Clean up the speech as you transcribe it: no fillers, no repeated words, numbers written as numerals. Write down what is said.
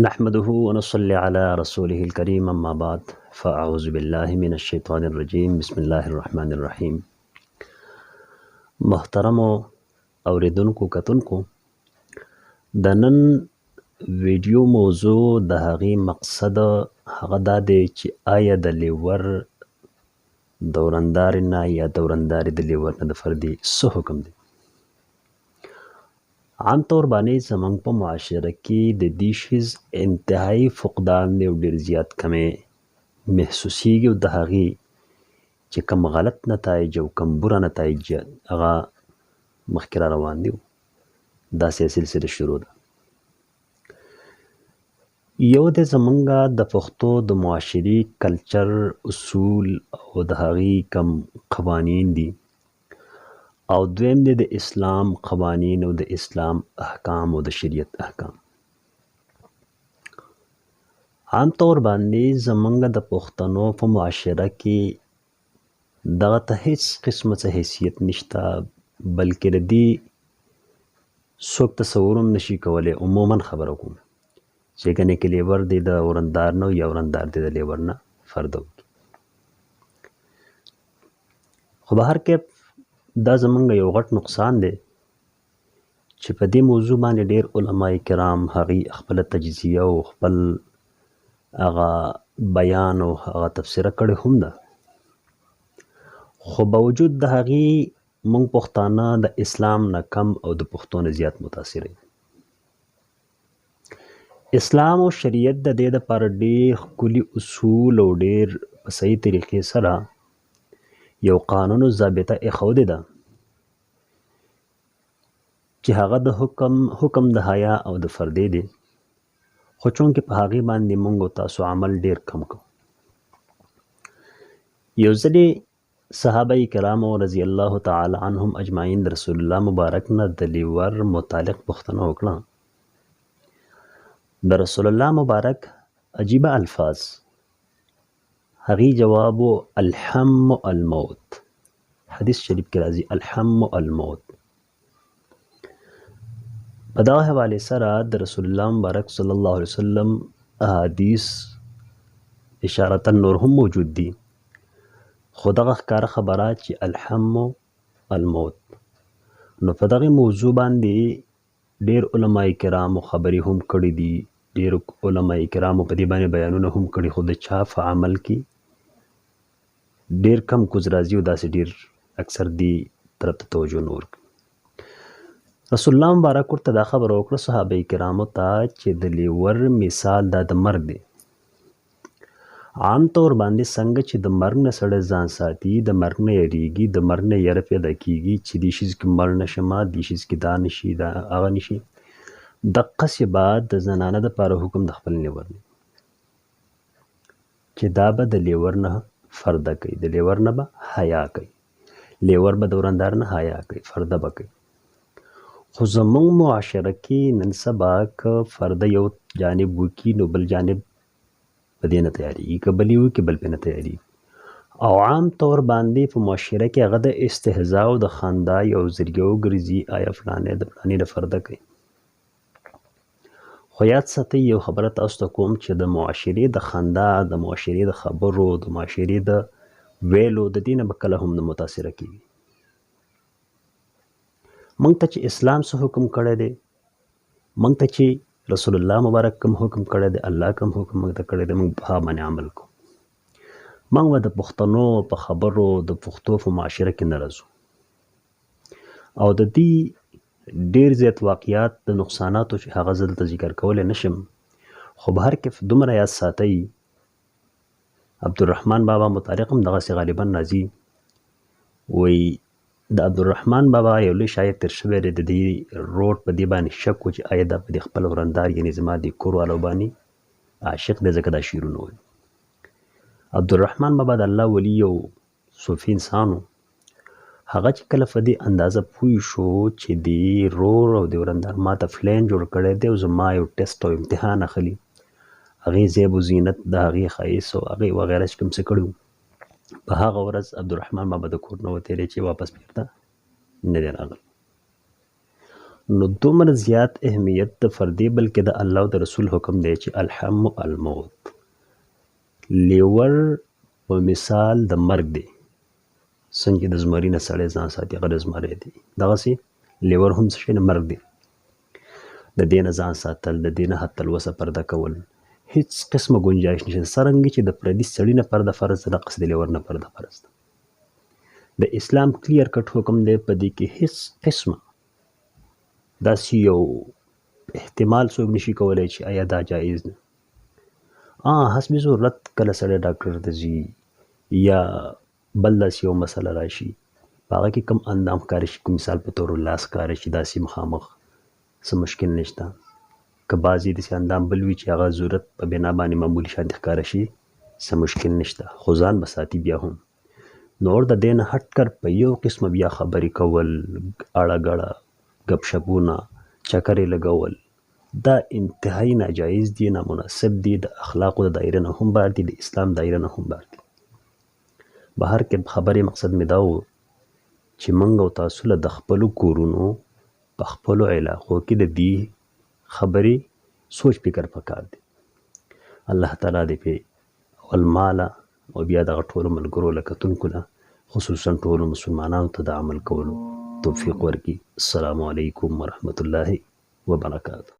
نحمده ونصلي على رسوله الكريم أما بعد فأعوذ بالله من الشيطان الرجيم بسم الله الرحمن الرحيم. محترمو اوریدونکو کتونکو د نن ویډیو موضوع د هغې مقصد هغه دا دی چې آیا د لیور دورندارې نه یا دورندارې د لیور نه د فردي څه حکم دی. عام طور باندې زموږ په معاشره کې د دې شیز انتهایی فقدان دی او ډېر زیات کمې محسوسیږي او د هغې چې کم غلط نتایج او کم بوره نتایج هغه مخکې را روان دي. داسې سلسله شروع ده. یو د زمونږ د پښتو د معاشري کلچر اصول او د هغې کم قوانین دي او دویم دی د اسلام قوانین او د اسلام احکام او د شریعت احکام. عام طور باندې زمونږ د پښتنو په معاشره کې دغه ته هیڅ قسمه څه حیثیت نشته، بلکې د دې څوک تصور هم نشي کولی. عموما خبره کوم چې ګنې کې لیور دی د ورندار نه یا ورندار دی د لیور نه فرده وکړي. خو به هر کیف دا زمونږ یو غټ نقصان دی چې په دې موضوع باندې ډېر علما کرام هغې خپله تجزیه او خپل هغه بیان او هغه تفسیره کړې هم ده، خو باوجود د هغې موږ پښتانه د اسلام نه کم او د پښتو نه زیات متاثر یو. اسلام او شریعت د دې دپاره ډېر ښکلي اصول او ډېر په صحیح طریقې سره یو قانون او ضابطه ایښودې ده چې هغه د حکم د حیا او د فردې دی، خو چونکې په هغې باندې موږ او تاسو عمل ډېر کم کوو. یو ځلې صحابه کرامو رضی الله تعالی عنهم اجمعین د رسول الله مبارک نه د لیور متعلق پوښتنه وکړه. د رسول الله مبارک عجیبه الفاظ، هغې جواب و الحم الموت. حدیث شریف کې راځي الحم الموت. په دغه حوالې سره د رسول الله مبارک صلی الله علیه وسلم احادیث اشارتا نور هم موجود دي، خو دغه ښکاره خبره چې الحم الموت. نو په دغه موضوع باندې ډېر علما کرامو خبرې هم کړي دي، ډېر علما کرامو په دې باندې بیانونه هم کړي، خو د چا په عمل کې ډېر کم کوز راځي او داسې ډېر اکثر دې طرف ته توجه نه ورکوي. رسول الله مبارک ورته دا خبره وکړه صحابه کرامو ته چې د لیور مثال دا د مرګ دی. عام طور باندې څنګه چې د مرګ نه سړی ځان ساتي، د مرګ نه یریږي، د مرګ نه یره پیدا کیږي چې دې شیز کې مړ نشمه، دې شیز کې دا نشي دا هغه نشي، دقسې بعد د زنانه دپاره حکم د خپل لیور دی چې دا به د لیور نه فرده کوي، د لیور نه به حیا کوي، لیور به د ورندار نه حیا کوي، فرده به کوي. خو زموږ معاشره کې نن سبا که فرده یو جانب وکړي نو بل جانب په دې نه تیارېږي، که بل یې وکړي بل پرې نه تیارېږي، او عام طور باندې په معاشره کې هغه د استهزا او د خندا یو ذریعه وګرځي، آیا فلانی د فلاني د فرده کوي. خو یاد ساتئ یو خبره تاسو ته کوم چې د معاشرې د خندا، د معاشرې د خبرو، د معاشرې د ویلو د دې نه به کله هم نه متاثره کېږي. موږ ته چې اسلام څه حکم کړی دی، موږ ته چې رسول الله مبارک کوم حکم کړی دی، الله کوم حکم موږ ته کړی دی، موږ په هغه باندې عمل کوو. موږ به د پښتنو په خبرو د پښتو په معاشره کې نه راځو او د دې ډېر زیات واقعات د نقصاناتو چې هغه زه دلته ذکر کولی نشم، خو به هر کیف دومره یاد ساتئ عبدالرحمن بابا متعلق هم دغسې غالبا راځي، وایي د عبدالرحمن بابا یو لوی شاعر تېر شوی دی، د دې روډ په دې باندې شک و چې آیا دا په دې خپل ورندار یعنې زما د کور والو باندې عاشق دی ځکه دا شعرونه وایي. عبدالرحمن بابا د الله ولی یو صوفي انسان و، هغه چې کله په دې اندازه پوه شو چې د رور او د ورندار ما ته فلین جوړ کړی دی او زما یو ټیسټ او امتحان اخلي، هغې زیب و زینت د هغې ښایست او هغې وغیره چې کوم څه کړي وو، په هغه ورځ عبدالرحمن بابا د کور نه وتلی چې واپس بېرته نه دی راغلی. نو دومره زیات اهمیت د فردي بلکې د الله او د رسول حکم دی چې الحم الموت. لیور په مثال د مرګ دی، څنګه چې د زمري نه سړی ځان ساتي هغه د زمری دی، دغسې لیور هم څه شی نه مرګ دی. د دې نه ځان ساتل، د دې نه حد تلوسه پرده کول، هیڅ قسمه گنجایش نشته. څرنګه چې د پردي سړي نه پرده فرض ده دقسې د لیور نه پرده فرض ده. د اسلام کلیر کټ حکم دی، په دې کې هیڅ قسمه داسې یو احتمال څوک نشي کولی چې آیا دا جایز نه. حسب ضرورت کله سړی ډاکټر ته ځي یا بل داسې یو مسله راشي په هغه کې کوم اندام ښکاره شي، کوم مثال په تور لاس ښکاره شي، داسې مخامخ څه مشکل نشته. که بعضې داسې اندام بل وي چې هغه ضرورت په بنا باندې معمولي شانتې ښکاره شي څه مشکل نشته، خو ځان به ساتي بیا هم. نور د دې نه هټ کر په یو قسمه بیا خبرې کول، اړه ګړه ګپ شپونه چکرې لګول دا انتهایی ناجایز دي، نامناسب دي، د اخلاقو د دایره نه هم بهر دي، د اسلام دایره نه هم بهر دي. بهر کې خبرې مقصد مې دا و چې موږ او تاسو له د خپلو کورونو په خپلو علاقو کې د دې خبرې سوچ فکر پکار دی. الله تعالی دې په اول ماله او بیا دغه ټولو ملګرو له کتونکو نه خصوصا ټولو مسلمانانو ته د عمل کولو توفیق ورکړي. السلام علیکم ورحمة الله وبرکاته.